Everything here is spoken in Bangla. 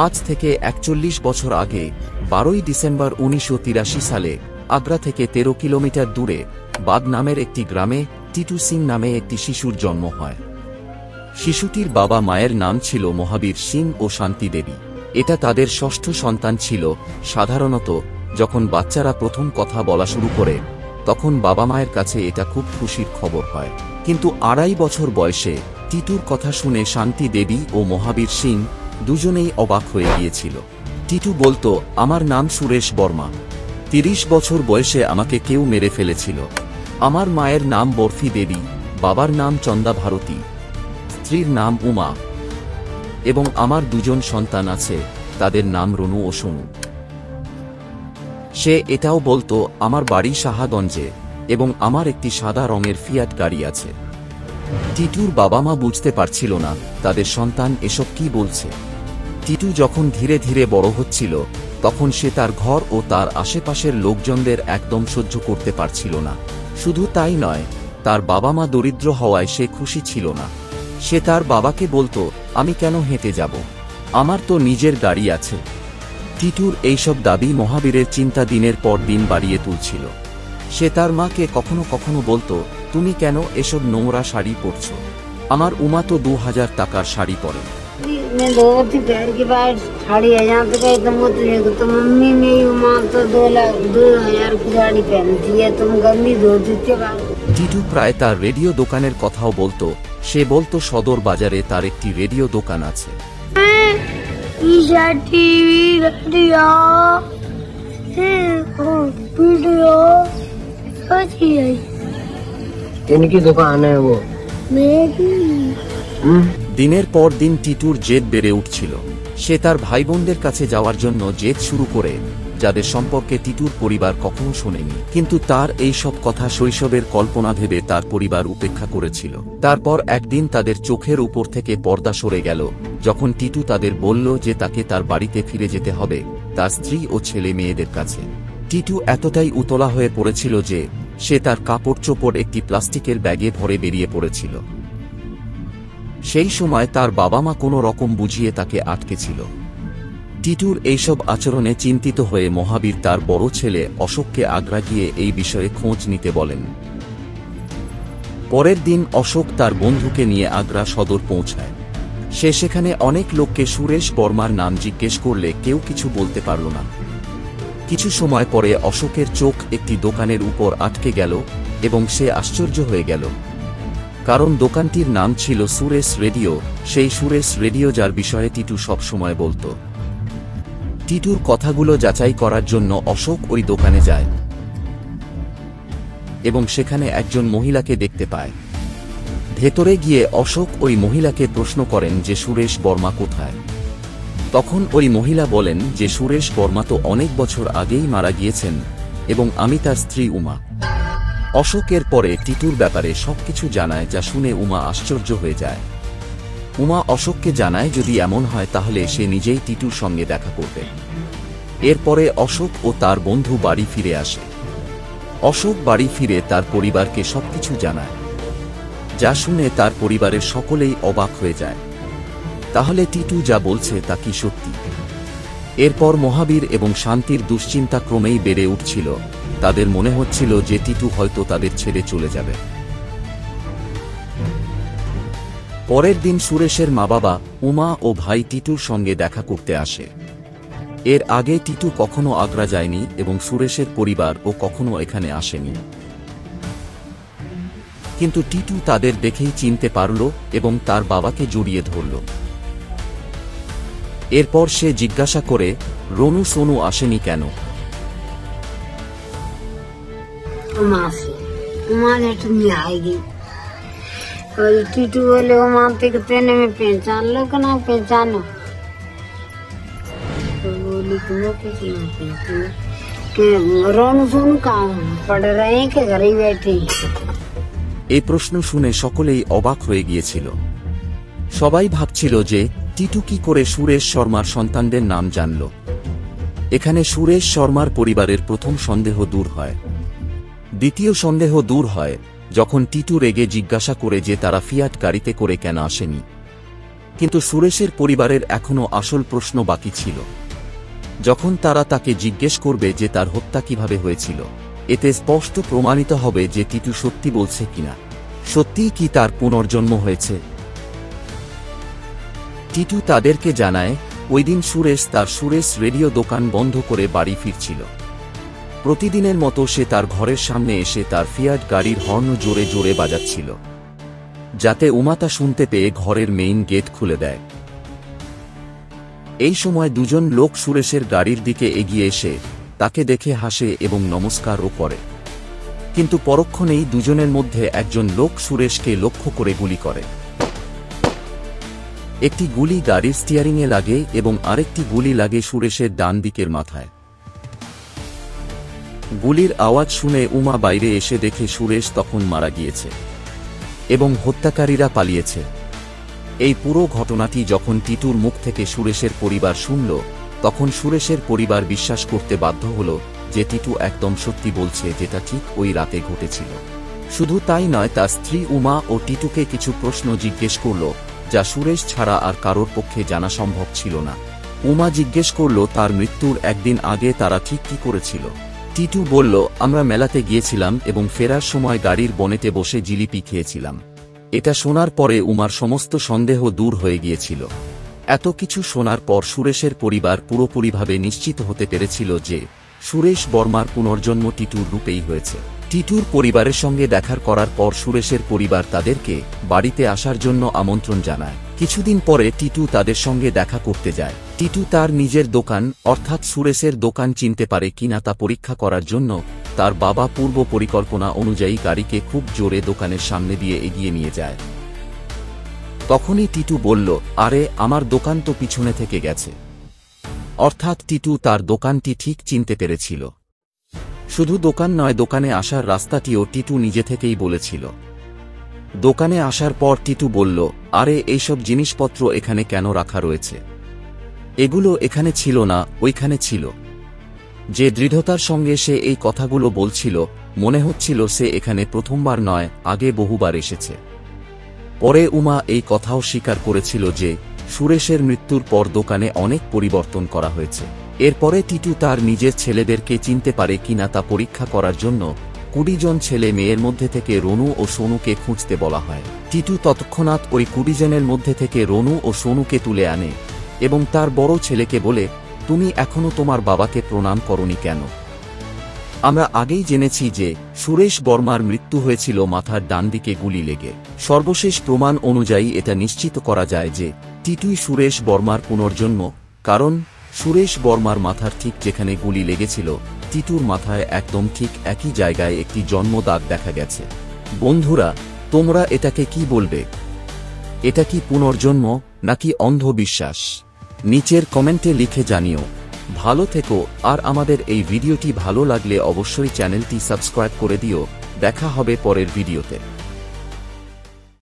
আজ থেকে ৪১ বছর আগে ১২ই ডিসেম্বর ১৯৮৩ সালে আগ্রা থেকে ১৩ কিলোমিটার দূরে বাদ নামের একটি গ্রামে টিটু সিং নামে একটি শিশুর জন্ম হয়। শিশুটির বাবা মায়ের নাম ছিল মহাবীর সিং ও শান্তি দেবী। এটা তাদের ষষ্ঠ সন্তান ছিল। সাধারণত যখন বাচ্চারা প্রথম কথা বলা শুরু করে তখন বাবা মায়ের কাছে এটা খুব খুশির খবর হয়, কিন্তু ২.৫ বছর বয়সে টিটুর কথা শুনে শান্তি দেবী ও মহাবীর সিং দুজনেই অবাক হয়ে গিয়েছিল। টিটু বলতো, আমার নাম সুরেশ বর্মা। ৩০ বছর বয়সে আমাকে কেউ মেরে ফেলেছিল। আমার মায়ের নাম বরফি দেবী, বাবার নাম চন্দা ভারতী, স্ত্রীর নাম উমা, এবং আমার দুজন সন্তান আছে, তাদের নাম রনু ও সোনু। সে এটাও বলতো, আমার বাড়ি সাহাগঞ্জে এবং আমার একটি সাদা রঙের ফিয়াট গাড়ি আছে। টিটুর বাবা মা বুঝতে পারছিল না তাদের সন্তান এসব কি বলছে। টিটু যখন ধীরে ধীরে বড় হচ্ছিল তখন সে তার ঘর ও তার আশেপাশের লোকজনদের একদম সহ্য করতে পারছিল না। শুধু তাই নয়, তার বাবা মা দরিদ্র হওয়ায় সে খুশি ছিল না। সে তার বাবাকে বলতো, আমি কেন হেঁটে যাব, আমার তো নিজের গাড়ি আছে। টিটুর এইসব দাবি মহাবীরের চিন্তা দিনের পর দিন বাড়িয়ে তুলছিল। সে তার মাকে কখনো কখনো বলতো, তুমি কেন এসব নোংরা শাড়ি পরছ, আমার উমা তো ২০০০ টাকার শাড়ি পরে। টিটু প্রায় তার রেডিও দোকানের কথাও বলতো। সে বলতো সদর বাজারে তার একটি রেডিও দোকান আছে। इनकी दुकान है वो। দিনের পর দিন টিটুর জেদ বেড়ে উঠছিল। সে তার ভাই বোনদের কাছে যাওয়ার জন্য জেদ শুরু করে, যাদের সম্পর্কে টিটুর পরিবার কখনো শোনেনি। কিন্তু তার এই সব কথা শৈশবের কল্পনা ভেবে তার পরিবার উপেক্ষা করেছিল। তারপর একদিন তাদের চোখের উপর থেকে পর্দা সরে গেল যখন টিটু তাদের বলল যে তাকে তার বাড়িতে ফিরে যেতে হবে, তার স্ত্রী ও ছেলে মেয়েদের কাছে। টিটু এতটাই উতলা হয়ে পড়েছিল যে সে তার কাপড় চোপড় একটি প্লাস্টিকের ব্যাগে ভরে বেরিয়ে পড়েছিল। সেই সময় তার বাবা মা কোনো রকম বুঝিয়ে তাকে আটকেছিল। টিটুর এইসব আচরণে চিন্তিত হয়ে মহাবীর তার বড় ছেলে অশোককে আগ্রা গিয়ে এই বিষয়ে খোঁজ নিতে বলেন। পরের দিন অশোক তার বন্ধুকে নিয়ে আগ্রা সদর পৌঁছায়। সে সেখানে অনেক লোককে সুরেশ বর্মার নাম জিজ্ঞেস করলে কেউ কিছু বলতে পারল না। কিছু সময় পরে অশোকের চোখ একটি দোকানের উপর আটকে গেল এবং সে আশ্চর্য হয়ে গেল, কারণ দোকানটির নাম ছিল সুরেশ রেডিও। সেই সুরেশ রেডিও যার বিষয়ে টিটু সব সময় বলতো। টিটুর কথাগুলো যাচাই করার জন্য অশোক ওই দোকানে যায় এবং সেখানে একজন মহিলাকে দেখতে পায়। ভেতরে গিয়ে অশোক ওই মহিলাকে প্রশ্ন করেন যে সুরেশ বর্মা কোথায়। তখন ওই মহিলা বলেন যে সুরেশ বর্মা তো অনেক বছর আগেই মারা গিয়েছেন এবং আমি তার স্ত্রী উমা। অশোকের পরে টিটুর ব্যাপারে সবকিছু জানায়, যা শুনে উমা আশ্চর্য হয়ে যায়। উমা অশোককে জানায় যদি এমন হয় তাহলে সে নিজেই টিটুর সঙ্গে দেখা করবে। এরপরে অশোক ও তার বন্ধু বাড়ি ফিরে আসে। অশোক বাড়ি ফিরে তার পরিবারকে সবকিছু জানায়, যা শুনে তার পরিবারের সকলেই অবাক হয়ে যায়। তাহলে টিটু যা বলছে তা কি সত্যি? এরপর মহাবীর এবং শান্তির দুশ্চিন্তা ক্রমেই বেড়ে উঠছিল। তাদের মনে হচ্ছিল যে টিটু হয়তো তাদের ছেড়ে চলে যাবে। পরের দিন সুরেশের মা বাবা, উমা ও ভাই টিটুর সঙ্গে দেখা করতে আসে। এর আগে টিটু কখনো আগ্রা যায়নি এবং সুরেশের পরিবার ও কখনো এখানে আসেনি। কিন্তু টিটু তাদের দেখেই চিনতে পারল এবং তার বাবাকে জড়িয়ে ধরল। এরপর সে জিজ্ঞাসা করে, রনু সোনু আসেনি কেন? টিটু বলে, ও মানতে तेने में पहचान लो कि ना पहचानो? तो बोली तुम कुछ ना पहचानो कि रोनू सोनू कहाँ पढ़ रहे हैं कि घर ही बैठे? এই প্রশ্ন শুনে সকলেই অবাক হয়ে গিয়েছিল। সবাই ভাবছিল যে টিটু কি করে সুরেশ শর্মার সন্তানদের নাম জানল। এখানে সুরেশ শর্মার পরিবারের প্রথম সন্দেহ দূর হয়। দ্বিতীয় সন্দেহ দূর হয় যখন টিটু রেগে জিজ্ঞাসা করে যে তারা ফিয়াট গাড়িতে করে কেন আসেনি। কিন্তু সুরেশের পরিবারের এখনো আসল প্রশ্ন বাকি ছিল। যখন তারা তাকে জিজ্ঞেস করবে যে তার হত্যা কিভাবে হয়েছিল, এতে স্পষ্ট প্রমাণিত হবে যে টিটু সত্যি বলছে কিনা, সত্যিই কি তার পুনর্জন্ম হয়েছে। টিটু তাদেরকে জানায় ওইদিন সুরেশ তার সুরেশ রেডিও দোকান বন্ধ করে বাড়ি ফিরছিল। প্রতিদিনের মতো সে তার ঘরের সামনে এসে তার ফিয়াট গাড়ির হর্ন জোরে জোরে বাজাচ্ছিল, যাতে উমা তা শুনতে পেয়ে ঘরের মেইন গেট খুলে দেয়। এই সময় দুজন লোক সুরেশের গাড়ির দিকে এগিয়ে এসে তাকে দেখে হাসে এবং নমস্কারও করে, কিন্তু পরক্ষণেই দুজনের মধ্যে একজন লোক সুরেশকে লক্ষ্য করে গুলি করে। একটি গুলি গাড়ির স্টিয়ারিংয়ে লাগে এবং আরেকটি গুলি লাগে সুরেশের ডান দিকের মাথায়। গুলির আওয়াজ শুনে উমা বাইরে এসে দেখে সুরেশ তখন মারা গিয়েছে এবং হত্যাকারীরা পালিয়েছে। এই পুরো ঘটনাটি যখন টিটুর মুখ থেকে সুরেশের পরিবার শুনল, তখন সুরেশের পরিবার বিশ্বাস করতে বাধ্য হল যে টিটু একদম সত্যি বলছে, যেটা ঠিক ওই রাতে ঘটেছিল। শুধু তাই নয়, তার স্ত্রী উমা ও টিটুকে কিছু প্রশ্ন জিজ্ঞেস করল, যা সুরেশ ছাড়া আর কারোর পক্ষে জানা সম্ভব ছিল না। উমা জিজ্ঞেস করল তার মৃত্যুর একদিন আগে তারা ঠিক কি করেছিল। টিটু বলল, আমরা মেলাতে গিয়েছিলাম এবং ফেরার সময় গাড়ির বনেটে বসে জিলিপি খেয়েছিলাম। এটা শোনার পরে উমার সমস্ত সন্দেহ দূর হয়ে গিয়েছিল। এত কিছু শোনার পর সুরেশের পরিবার পুরোপুরিভাবে নিশ্চিত হতে পেরেছিল যে সুরেশ বর্মার পুনর্জন্ম টিটুর রূপেই হয়েছে। টিটুর পরিবারের সঙ্গে দেখা করার পর সুরেশের পরিবার তাদেরকে বাড়িতে আসার জন্য আমন্ত্রণ জানায়। কিছুদিন পরে টিটু তাদের সঙ্গে দেখা করতে যায়। টিটু তার নিজের দোকান অর্থাৎ সুরেশের দোকান চিনতে পারে কিনা তা পরীক্ষা করার জন্য তার বাবা পূর্ব পরিকল্পনা অনুযায়ী গাড়িকে খুব জোরে দোকানের সামনে দিয়ে এগিয়ে নিয়ে যায়। তখনই টিটু বলল, আরে আমার দোকান তো পিছনে থেকে গেছে। অর্থাৎ টিটু তার দোকানটি ঠিক চিনতে পেরেছিল। শুধু দোকান নয়, দোকানে আসার রাস্তাটিও টিটু নিজে থেকেই বলেছিল। দোকানে আসার পর টিটু বলল, আরে এইসব জিনিসপত্র এখানে কেন রাখা রয়েছে? এগুলো এখানে ছিল না, ওইখানে ছিল। যে দৃঢ়তার সঙ্গে সে এই কথাগুলো বলছিল, মনে হচ্ছিল সে এখানে প্রথমবার নয়, আগে বহুবার এসেছে। পরে উমা এই কথাও স্বীকার করেছিল যে সুরেশের মৃত্যুর পর দোকানে অনেক পরিবর্তন করা হয়েছে। এরপরে টিটু তার নিজের ছেলেদেরকে চিনতে পারে কিনা তা পরীক্ষা করার জন্য 20 জন ছেলে মেয়ের মধ্যে থেকে রনু ও সোনুকে খুঁজতে বলা হয়। টিটু তৎক্ষণাৎ ওই 20 জনের মধ্যে থেকে রনু ও সোনুকে তুলে আনে এবং তার বড় ছেলেকে বলে, তুমি এখনো তোমার বাবাকে প্রণাম করনি কেন? আমরা আগেই জেনেছি যে সুরেশ বর্মার মৃত্যু হয়েছিল মাথার ডান দিকে গুলি লেগে। সর্বশেষ প্রমাণ অনুযায়ী এটা নিশ্চিত করা যায় যে টিটুই সুরেশ বর্মার পুনর্জন্ম, কারণ সুরেশ বর্মার মাথার ঠিক যেখানে গুলি লেগেছিল, টিটুর মাথায় একদম ঠিক একই জায়গায় একটি জন্মদাগ দেখা গেছে। বন্ধুরা, তোমরা এটাকে কি বলবে? এটা কি পুনর্জন্ম নাকি অন্ধবিশ্বাস? নিচের কমেন্টে লিখে জানিও। ভালো থেকো, আর আমাদের এই ভিডিওটি ভালো লাগলে অবশ্যই চ্যানেলটি সাবস্ক্রাইব করে দিও। দেখা হবে পরের ভিডিওতে।